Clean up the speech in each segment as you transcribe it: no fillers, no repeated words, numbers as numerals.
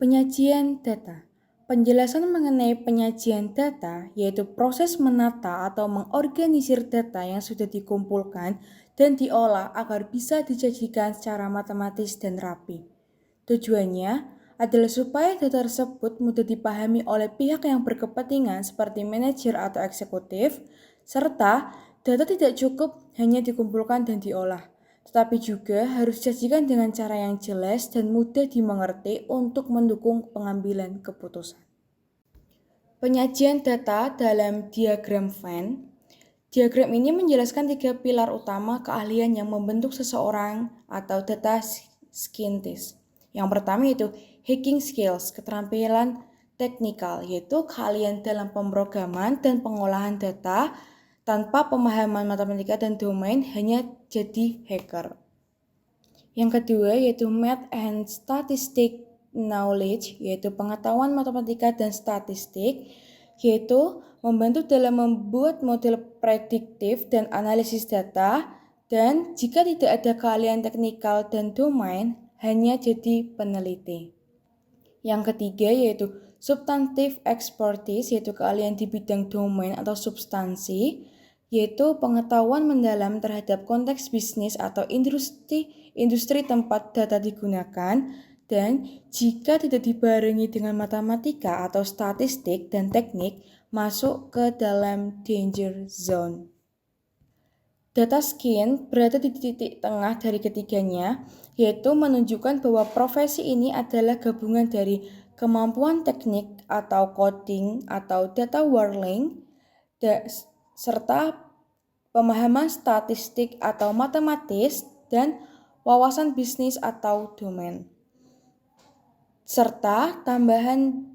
Penyajian data. Penjelasan mengenai penyajian data yaitu proses menata atau mengorganisir data yang sudah dikumpulkan dan diolah agar bisa disajikan secara matematis dan rapi. Tujuannya adalah supaya data tersebut mudah dipahami oleh pihak yang berkepentingan seperti manajer atau eksekutif, serta data tidak cukup hanya dikumpulkan dan diolah, tetapi juga harus disajikan dengan cara yang jelas dan mudah dimengerti untuk mendukung pengambilan keputusan. Penyajian data dalam diagram Venn. Diagram ini menjelaskan 3 pilar utama keahlian yang membentuk seseorang atau data scientist. Yang pertama yaitu hacking skills, keterampilan teknikal, yaitu keahlian dalam pemrograman dan pengolahan data tanpa pemahaman matematika dan domain, hanya jadi hacker. Yang kedua yaitu Math and Statistic Knowledge, yaitu pengetahuan matematika dan statistik, yaitu membantu dalam membuat model prediktif dan analisis data, dan jika tidak ada keahlian teknikal dan domain, hanya jadi peneliti. Yang ketiga yaitu Substantive Expertise, yaitu keahlian di bidang domain atau substansi, yaitu pengetahuan mendalam terhadap konteks bisnis atau industri tempat data digunakan, dan jika tidak dibarengi dengan matematika atau statistik dan teknik, masuk ke dalam danger zone. Data science berada di titik tengah dari ketiganya, yaitu menunjukkan bahwa profesi ini adalah gabungan dari kemampuan teknik atau coding atau data modeling, serta pemahaman statistik atau matematis, dan wawasan bisnis atau domain, serta tambahan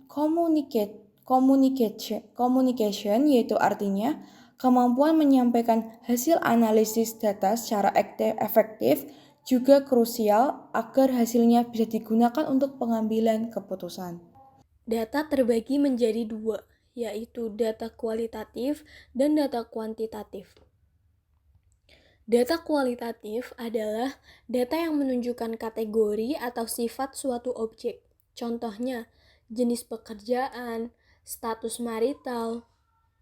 communication, yaitu artinya kemampuan menyampaikan hasil analisis data secara efektif juga krusial agar hasilnya bisa digunakan untuk pengambilan keputusan. Data terbagi menjadi dua, yaitu data kualitatif dan data kuantitatif. Data kualitatif adalah data yang menunjukkan kategori atau sifat suatu objek. Contohnya, jenis pekerjaan, status marital,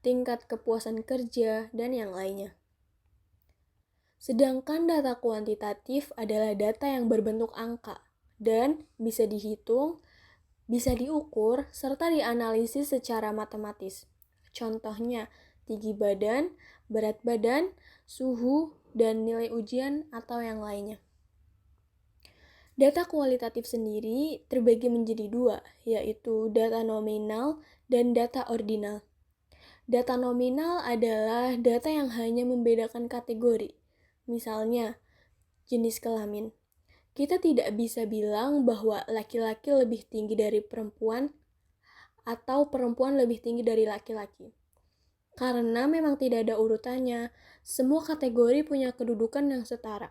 tingkat kepuasan kerja, dan yang lainnya. Sedangkan data kuantitatif adalah data yang berbentuk angka dan bisa dihitung, bisa diukur, serta dianalisis secara matematis. Contohnya, tinggi badan, berat badan, suhu, dan nilai ujian atau yang lainnya. Data kualitatif sendiri terbagi menjadi dua, yaitu data nominal dan data ordinal. Data nominal adalah data yang hanya membedakan kategori. Misalnya, jenis kelamin. Kita tidak bisa bilang bahwa laki-laki lebih tinggi dari perempuan atau perempuan lebih tinggi dari laki-laki. Karena memang tidak ada urutannya, semua kategori punya kedudukan yang setara.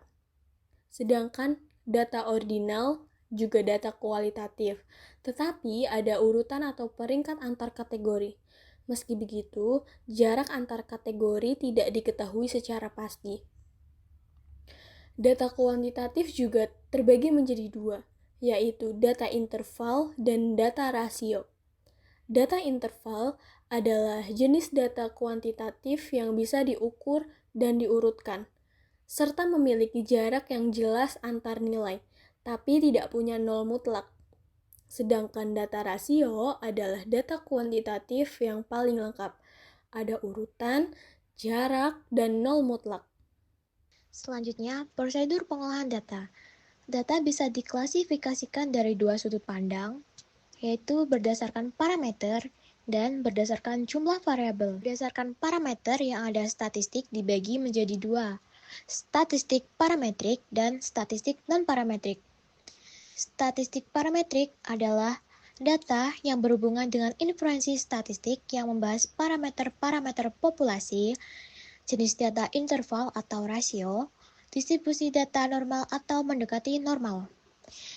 Sedangkan data ordinal juga data kualitatif, tetapi ada urutan atau peringkat antar kategori. Meski begitu, jarak antar kategori tidak diketahui secara pasti. Data kuantitatif juga terbagi menjadi dua, yaitu data interval dan data rasio. Data interval adalah jenis data kuantitatif yang bisa diukur dan diurutkan, serta memiliki jarak yang jelas antar nilai, tapi tidak punya nol mutlak. Sedangkan data rasio adalah data kuantitatif yang paling lengkap. Ada urutan, jarak, dan nol mutlak. Selanjutnya, prosedur pengolahan data. Data bisa diklasifikasikan dari dua sudut pandang, yaitu berdasarkan parameter dan berdasarkan jumlah variabel. Berdasarkan parameter yang ada statistik dibagi menjadi dua, statistik parametrik dan statistik non-parametrik. Statistik parametrik adalah data yang berhubungan dengan inferensi statistik yang membahas parameter-parameter populasi, jenis data interval atau rasio, distribusi data normal atau mendekati normal.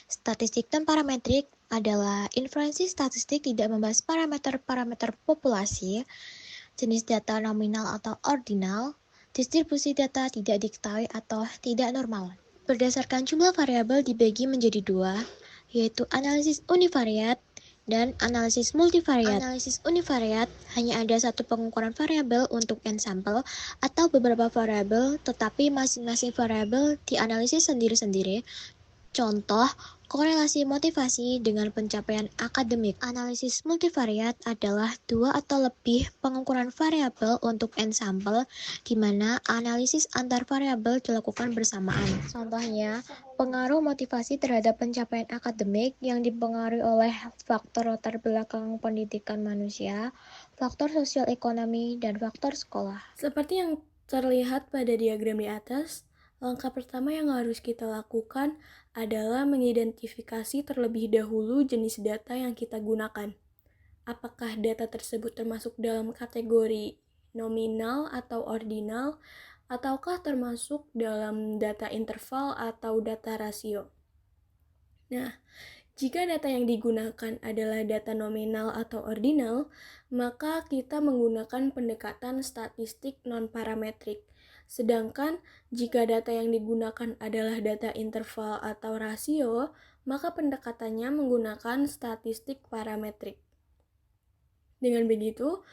Statistik non-parametrik adalah inferensi statistik tidak membahas parameter-parameter populasi, jenis data nominal atau ordinal, distribusi data tidak diketahui atau tidak normal. Berdasarkan jumlah variabel dibagi menjadi dua, yaitu analisis univariat dan analisis multivariat. Analisis univariat hanya ada satu pengukuran variabel untuk n sampel atau beberapa variabel, tetapi masing-masing variabel dianalisis sendiri-sendiri. Contoh, korelasi motivasi dengan pencapaian akademik. Analisis multivariat adalah dua atau lebih pengukuran variabel untuk n sampel, di mana analisis antar variabel dilakukan bersamaan. Contohnya, pengaruh motivasi terhadap pencapaian akademik yang dipengaruhi oleh faktor latar belakang pendidikan manusia, faktor sosial ekonomi, dan faktor sekolah. Seperti yang terlihat pada diagram di atas, langkah pertama yang harus kita lakukan adalah mengidentifikasi terlebih dahulu jenis data yang kita gunakan. Apakah data tersebut termasuk dalam kategori nominal atau ordinal, ataukah termasuk dalam data interval atau data rasio. Nah, jika data yang digunakan adalah data nominal atau ordinal, maka kita menggunakan pendekatan statistik non-parametrik. Sedangkan jika data yang digunakan adalah data interval atau rasio, maka pendekatannya menggunakan statistik parametrik. Dengan begitu,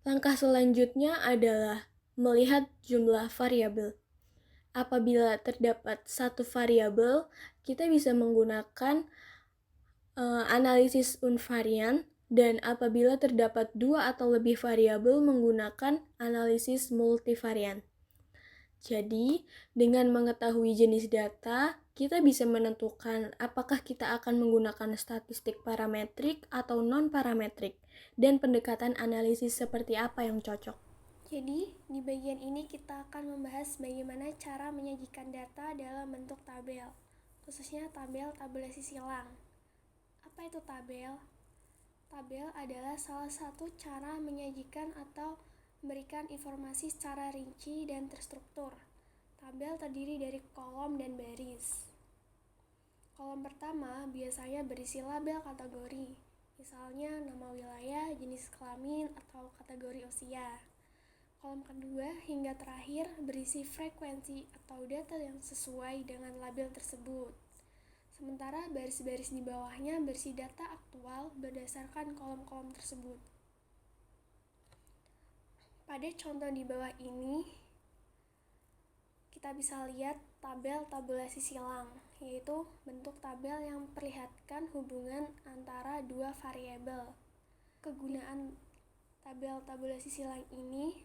langkah selanjutnya adalah melihat jumlah variabel. Apabila terdapat satu variabel, kita bisa menggunakan analisis unvarian, dan apabila terdapat dua atau lebih variabel menggunakan analisis multivarian. Jadi, dengan mengetahui jenis data, kita bisa menentukan apakah kita akan menggunakan statistik parametrik atau non-parametrik, dan pendekatan analisis seperti apa yang cocok. Jadi, di bagian ini kita akan membahas bagaimana cara menyajikan data dalam bentuk tabel, khususnya tabel tabulasi silang. Apa itu tabel? Tabel adalah salah satu cara menyajikan atau memberikan informasi secara rinci dan terstruktur. Tabel terdiri dari kolom dan baris. Kolom pertama biasanya berisi label kategori, misalnya nama wilayah, jenis kelamin, atau kategori usia. Kolom kedua hingga terakhir berisi frekuensi atau data yang sesuai dengan label tersebut. Sementara baris-baris di bawahnya berisi data aktual berdasarkan kolom-kolom tersebut. Pada contoh di bawah ini, kita bisa lihat tabel tabulasi silang, yaitu bentuk tabel yang memperlihatkan hubungan antara dua variabel. Kegunaan tabel tabulasi silang ini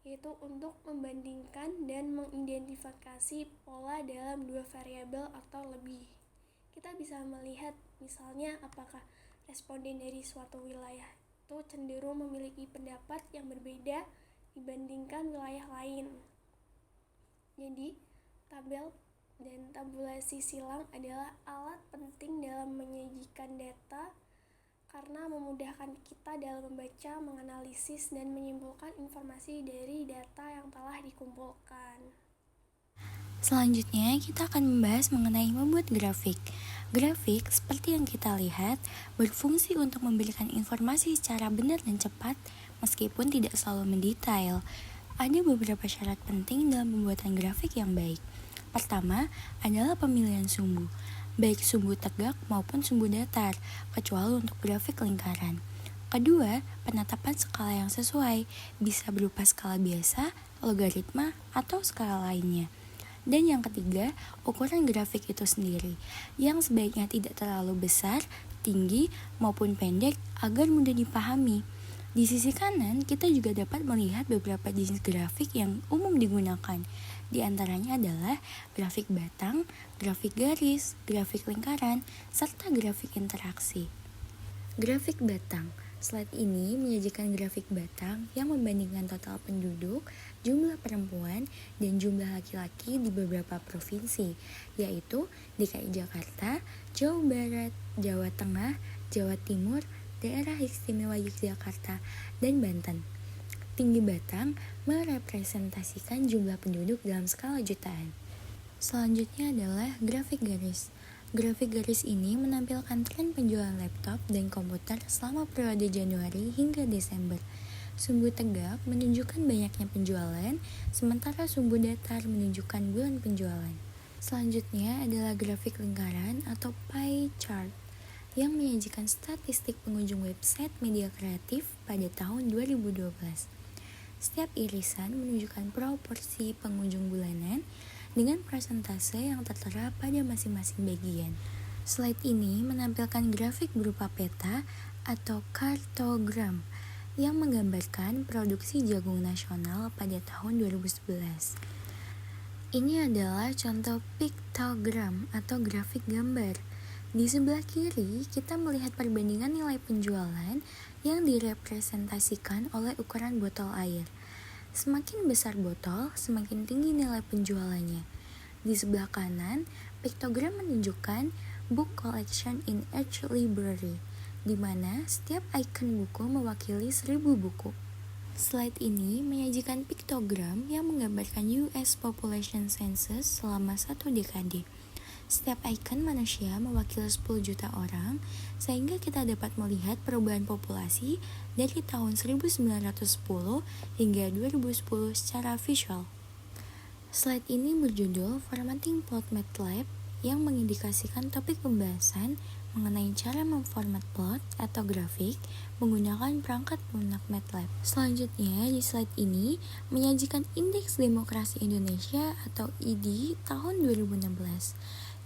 yaitu untuk membandingkan dan mengidentifikasi pola dalam dua variabel atau lebih. Kita bisa melihat misalnya apakah responden dari suatu wilayah itu cenderung memiliki pendapat yang berbeda dibandingkan wilayah lain. Jadi, tabel dan tabulasi silang adalah alat penting dalam menyajikan data karena memudahkan kita dalam membaca, menganalisis, dan menyimpulkan informasi dari data yang telah dikumpulkan. Selanjutnya, kita akan membahas mengenai membuat grafik. Grafik, seperti yang kita lihat, berfungsi untuk memberikan informasi secara benar dan cepat, meskipun tidak selalu mendetail. Ada beberapa syarat penting dalam pembuatan grafik yang baik. Pertama, adalah pemilihan sumbu, baik sumbu tegak maupun sumbu datar, kecuali untuk grafik lingkaran. Kedua, penetapan skala yang sesuai, bisa berupa skala biasa, logaritma, atau skala lainnya. Dan yang ketiga, ukuran grafik itu sendiri, yang sebaiknya tidak terlalu besar, tinggi, maupun pendek agar mudah dipahami. Di sisi kanan, kita juga dapat melihat beberapa jenis grafik yang umum digunakan. Di antaranya adalah grafik batang, grafik garis, grafik lingkaran, serta grafik interaksi. Grafik batang. Slide ini menyajikan grafik batang yang membandingkan total penduduk, jumlah perempuan, dan jumlah laki-laki di beberapa provinsi, yaitu DKI Jakarta, Jawa Barat, Jawa Tengah, Jawa Timur, Daerah Istimewa Yogyakarta, dan Banten. Tinggi batang merepresentasikan jumlah penduduk dalam skala jutaan. Selanjutnya adalah grafik garis. Grafik garis ini menampilkan tren penjualan laptop dan komputer selama periode Januari hingga Desember. Sumbu tegak menunjukkan banyaknya penjualan, sementara sumbu datar menunjukkan bulan penjualan. Selanjutnya adalah grafik lingkaran atau pie chart yang menyajikan statistik pengunjung website media kreatif pada tahun 2012. Setiap irisan menunjukkan proporsi pengunjung bulanan dengan persentase yang tertera pada masing-masing bagian. Slide ini menampilkan grafik berupa peta atau kartogram yang menggambarkan produksi jagung nasional pada tahun 2011. Ini adalah contoh piktogram atau grafik gambar. Di sebelah kiri, kita melihat perbandingan nilai penjualan yang direpresentasikan oleh ukuran botol air. Semakin besar botol, semakin tinggi nilai penjualannya. Di sebelah kanan, piktogram menunjukkan book collection in each library, di mana setiap ikon buku mewakili 1000 buku. Slide ini menyajikan piktogram yang menggambarkan US Population Census selama 1 dekade. Setiap ikon manusia mewakili 10 juta orang, sehingga kita dapat melihat perubahan populasi dari tahun 1910 hingga 2010 secara visual. Slide ini berjudul Formatting Plot MATLAB yang mengindikasikan topik pembahasan mengenai cara memformat plot atau grafik menggunakan perangkat lunak MATLAB. Selanjutnya, di slide ini menyajikan Indeks Demokrasi Indonesia atau ID tahun 2016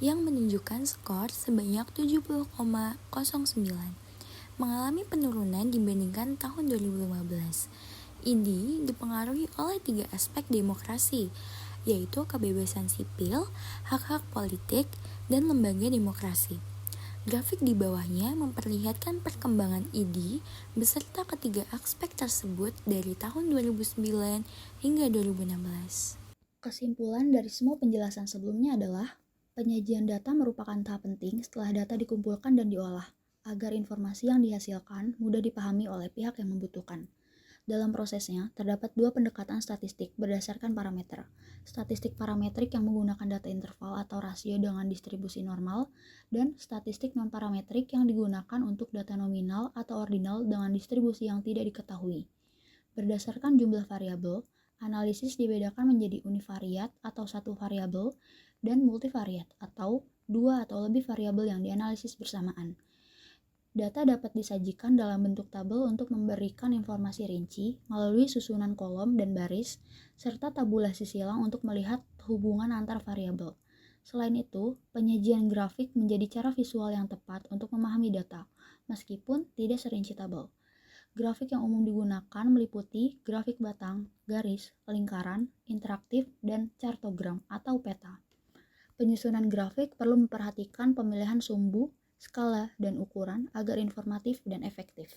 yang menunjukkan skor sebanyak 70,09, mengalami penurunan dibandingkan tahun 2015. ID dipengaruhi oleh 3 aspek demokrasi, yaitu kebebasan sipil, hak-hak politik, dan lembaga demokrasi. Grafik di bawahnya memperlihatkan perkembangan ID beserta ketiga aspek tersebut dari tahun 2009 hingga 2016. Kesimpulan dari semua penjelasan sebelumnya adalah penyajian data merupakan tahap penting setelah data dikumpulkan dan diolah, agar informasi yang dihasilkan mudah dipahami oleh pihak yang membutuhkan. Dalam prosesnya, terdapat 2 pendekatan statistik berdasarkan parameter. Statistik parametrik yang menggunakan data interval atau rasio dengan distribusi normal, dan statistik non-parametrik yang digunakan untuk data nominal atau ordinal dengan distribusi yang tidak diketahui. Berdasarkan jumlah variabel, analisis dibedakan menjadi univariat atau 1 variabel, dan multivariat atau 2 atau lebih variabel yang dianalisis bersamaan. Data dapat disajikan dalam bentuk tabel untuk memberikan informasi rinci melalui susunan kolom dan baris, serta tabulasi silang untuk melihat hubungan antar variabel. Selain itu, penyajian grafik menjadi cara visual yang tepat untuk memahami data, meskipun tidak serinci tabel. Grafik yang umum digunakan meliputi grafik batang, garis, lingkaran, interaktif, dan kartogram atau peta. Penyusunan grafik perlu memperhatikan pemilihan sumbu, skala, dan ukuran agar informatif dan efektif.